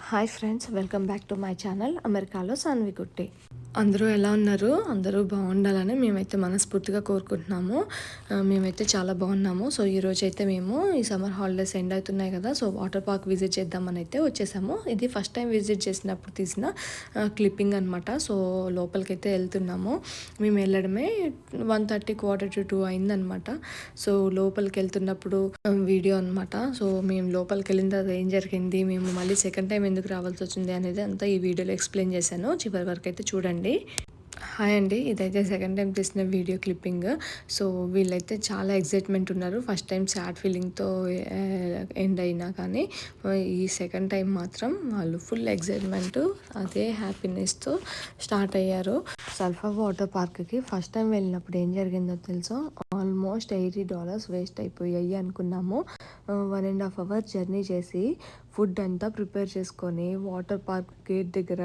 Hi friends, welcome back to my channel అమెరికాలో సాన్వి కుట్టి. అందరూ ఎలా ఉన్నారు? అందరూ బాగుండాలని మేమైతే మనస్ఫూర్తిగా కోరుకుంటున్నాము. మేమైతే చాలా బాగున్నాము. సో ఈరోజు అయితే మేము ఈ సమ్మర్ హాలిడేస్ ఎండ్ అవుతున్నాయి కదా, సో వాటర్ పార్క్ విజిట్ చేద్దామని అయితే వచ్చేసాము. ఇది ఫస్ట్ టైం విజిట్ చేసినప్పుడు తీసిన క్లిప్పింగ్ అనమాట. సో లోపలికైతే వెళ్తున్నాము. మేము వెళ్ళడమే 1:30 1:45 అయిందనమాట. సో లోపలికి వెళ్తున్నప్పుడు వీడియో అనమాట. సో మేము లోపలికి వెళ్ళిన తర్వాత ఏం జరిగింది, మేము మళ్ళీ సెకండ్ టైం ఎందుకు రావాల్సి వచ్చింది అనేది అంతా ఈ వీడియోలో ఎక్స్ప్లెయిన్ చేశాను. చివరి వరకు అయితే చూడండి. హాయ్ అండి, ఇదైతే సెకండ్ టైం తీసిన వీడియో క్లిప్పింగ్. సో వీళ్ళైతే చాలా ఎక్సైట్మెంట్ ఉన్నారు. ఫస్ట్ టైం సాడ్ ఫీలింగ్తో ఎండ్ అయినా కానీ ఈ సెకండ్ టైం మాత్రం వాళ్ళు ఫుల్ ఎక్సైట్మెంట్, అదే హ్యాపీనెస్తో స్టార్ట్ అయ్యారు. సల్ఫా వాటర్ పార్క్కి ఫస్ట్ టైం వెళ్ళినప్పుడు ఏం జరిగిందో తెలుసా, ఆల్మోస్ట్ $80 వేస్ట్ అయిపోయాయి అనుకున్నాము. 1.5 hour జర్నీ చేసి ఫుడ్ అంతా ప్రిపేర్ చేసుకొని వాటర్ పార్క్ గేట్ దగ్గర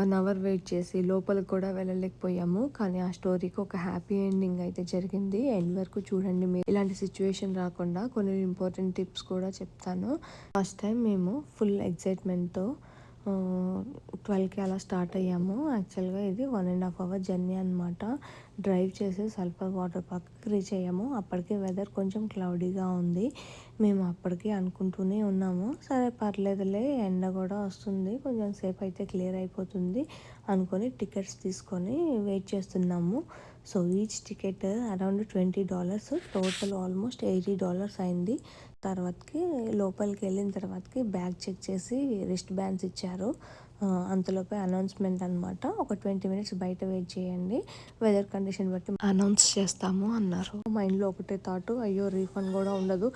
1 hour వెయిట్ చేసి లోపలికి కూడా వెళ్ళలేకపోయాము. కానీ ఆ స్టోరీకి ఒక హ్యాపీ ఎండింగ్ అయితే జరిగింది. ఎండ్ వరకు చూడండి. మీరు ఇలాంటి సిచ్యువేషన్ రాకుండా కొన్ని ఇంపార్టెంట్ టిప్స్ కూడా చెప్తాను. ఫస్ట్ టైం మేము ఫుల్ ఎక్సైట్మెంట్తో 12కి అలా స్టార్ట్ అయ్యాము. యాక్చువల్గా ఇది 1.5 hour జర్నీ అనమాట. డ్రైవ్ చేసి సల్ఫర్ వాటర్ పార్క్కి రీచ్ అయ్యాము. అప్పటికే వెదర్ కొంచెం క్లౌడీగా ఉంది. మేము అప్పటికి అనుకుంటూనే ఉన్నాము, సరే పర్లేదులే, ఎండ కూడా వస్తుంది, కొంచెం సేపు అయితే క్లియర్ అయిపోతుంది అనుకొని టికెట్స్ తీసుకొని వెయిట్ చేస్తున్నాము. So each ticket around $20, total almost $80 అయింది. తర్వాతకి లోపలికి వెళ్ళిన తర్వాతకి బ్యాగ్ చెక్ చేసి రిస్ట్ బ్యాండ్స్ ఇచ్చారు. అంతలోపే అనౌన్స్మెంట్ అనమాట, ఒక 20 minutes బయట వెయిట్ చేయండి, వెదర్ కండిషన్ బట్టి అనౌన్స్ చేస్తాము అన్నారు. మైండ్లో ఒకటే థాట్, అయ్యో రీఫండ్ కూడా ఉండదు,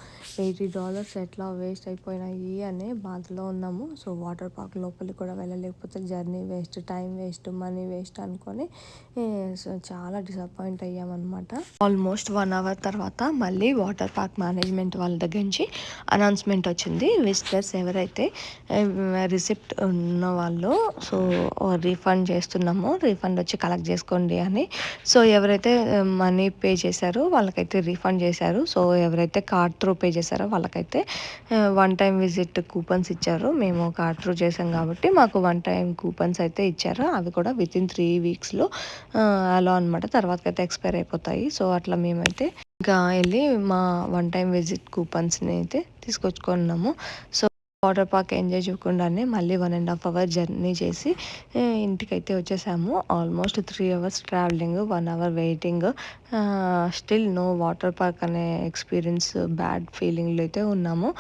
$80 ఎట్లా వేస్ట్ అయిపోయినాయి అనే బాధలో ఉన్నాము. సో వాటర్ పార్క్ లోపలికి కూడా వెళ్ళలేకపోతే journey waste, time waste, money waste అనుకొని సో చాలా డిసప్పాయింట్ అయ్యామన్నమాట. ఆల్మోస్ట్ 1 hour తర్వాత మళ్ళీ వాటర్ పార్క్ మేనేజ్మెంట్ వాళ్ళ దగ్గర నుంచి అనౌన్స్మెంట్ వచ్చింది. విజిటర్స్ ఎవరైతే రిసిప్ట్ ఉన్న వాళ్ళు సో రీఫండ్ చేస్తున్నాము, రీఫండ్ వచ్చి కలెక్ట్ చేసుకోండి అని. సో ఎవరైతే మనీ పే చేశారో వాళ్ళకైతే రీఫండ్ చేశారు. సో ఎవరైతే కార్డ్ త్రూ పే చేశారో వాళ్ళకైతే 1 time విజిట్ కూపన్స్ ఇచ్చారు. మేము కార్డ్ త్రూ చేసాం కాబట్టి మాకు 1 time కూపన్స్ అయితే ఇచ్చారు. అవి కూడా వితిన్ 3 weeksలో అలా అనమాట. తర్వాత అయితే ఎక్స్పైర్ అయిపోతాయి. సో అట్లా మేమైతే ఇంకా వెళ్ళి మా 1 time విజిట్ కూపన్స్ని అయితే తీసుకొచ్చుకున్నాము. సో వాటర్ పార్క్ ఎంజాయ్ చేయకుండానే మళ్ళీ 1.5 hour జర్నీ చేసి ఇంటికైతే వచ్చేసాము. Almost 3 hours travelling, 1 hour waiting, still no water park అనే ఎక్స్పీరియన్స్, బ్యాడ్ ఫీలింగ్లో అయితే ఉన్నాము.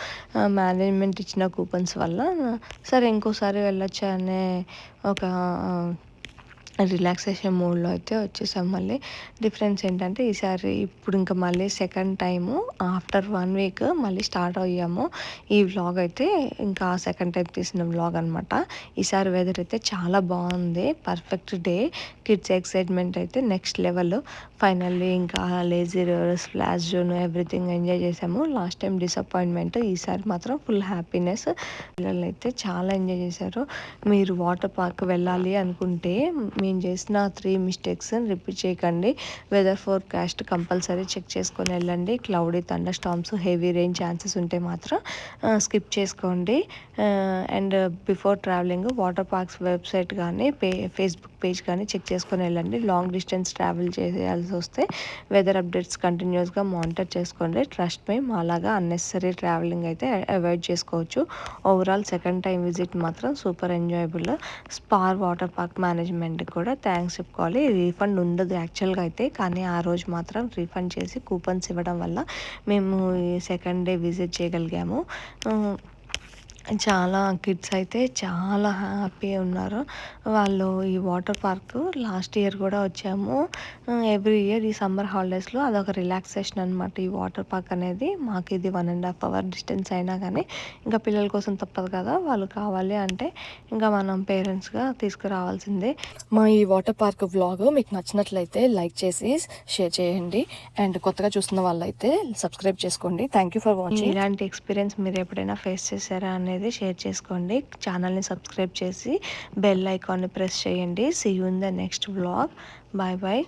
మేనేజ్మెంట్ ఇచ్చిన కూపన్స్ వల్ల సరే ఇంకోసారి వెళ్ళొచ్చు అనే ఒక రిలాక్సేషన్ మోడ్లో అయితే వచ్చేసాం. మళ్ళీ డిఫరెన్స్ ఏంటంటే ఈసారి ఇప్పుడు ఇంకా మళ్ళీ సెకండ్ టైము ఆఫ్టర్ 1 week మళ్ళీ స్టార్ట్ అయ్యాము. ఈ వ్లాగ్ అయితే ఇంకా సెకండ్ టైం తీసిన వ్లాగ్ అనమాట. ఈసారి వెదర్ అయితే చాలా బాగుంది, పర్ఫెక్ట్ డే. కిడ్స్ ఎక్సైట్మెంట్ అయితే నెక్స్ట్ లెవెల్. ఫైనల్లీ ఇంకా lazy river, splash zone, everything enjoy చేసాము. లాస్ట్ టైం డిసప్పాయింట్మెంట్, ఈసారి మాత్రం ఫుల్ హ్యాపీనెస్. పిల్లలు అయితే చాలా ఎంజాయ్ చేశారు. మీరు వాటర్ పార్క్ వెళ్ళాలి అనుకుంటే మేము చేసిన 3 mistakes రిపీట్ చేయకండి. వెదర్ ఫోర్కాస్ట్ కంపల్సరీ చెక్ చేసుకొని వెళ్ళండి. Cloudy, thunder storms, heavy rain chances ఉంటే మాత్రం స్కిప్ చేసుకోండి. And before travelling water parks website కానీ ఫేస్బుక్ పేజ్ కానీ చెక్ చేసుకొని వెళ్ళండి. లాంగ్ డిస్టెన్స్ ట్రావెల్ చేయాల్సి వస్తే వెదర్ అప్డేట్స్ కంటిన్యూస్గా మానిటర్ చేసుకోండి. ట్రస్ట్ మీ, మాలాగా అన్నెసరీ ట్రావెలింగ్ అయితే అవాయిడ్ చేసుకోవచ్చు. ఓవరాల్ సెకండ్ టైం విజిట్ మాత్రం super enjoyable. Spar water park management కూడా థ్యాంక్స్ చెప్పుకోవాలి. రీఫండ్ ఉండదు యాక్చువల్గా అయితే, కానీ ఆ రోజు మాత్రం రీఫండ్ చేసి కూపన్స్ ఇవ్వడం వల్ల మేము ఈ సెకండ్ డే విజిట్ చేయగలిగాము. చాలా కిడ్స్ అయితే చాలా హ్యాపీ ఉన్నారు. వాళ్ళు ఈ వాటర్ పార్క్ లాస్ట్ ఇయర్ కూడా వచ్చాము. ఎవ్రీ ఇయర్ ఈ సమ్మర్ హాలిడేస్లో అదొక రిలాక్సేషన్ అనమాట ఈ వాటర్ పార్క్ అనేది. మాకు ఇది 1.5 hour డిస్టెన్స్ అయినా కానీ ఇంకా పిల్లల కోసం తప్పదు కదా, వాళ్ళు కావాలి అంటే ఇంకా మనం పేరెంట్స్గా తీసుకురావాల్సిందే. మా ఈ వాటర్ పార్క్ వ్లాగ్ మీకు నచ్చినట్లయితే లైక్ చేసి షేర్ చేయండి. అండ్ కొత్తగా చూస్తున్న వాళ్ళైతే సబ్స్క్రైబ్ చేసుకోండి. Thank you for watching. ఇలాంటి ఎక్స్పీరియన్స్ మీరు ఎప్పుడైనా ఫేస్ చేశారా అనేది షేర్ చేసుకోండి. ఛానల్ని సబ్స్క్రైబ్ చేసి బెల్ ఐకాన్ని ప్రెస్ చేయండి. See you in the next vlog. Bye bye.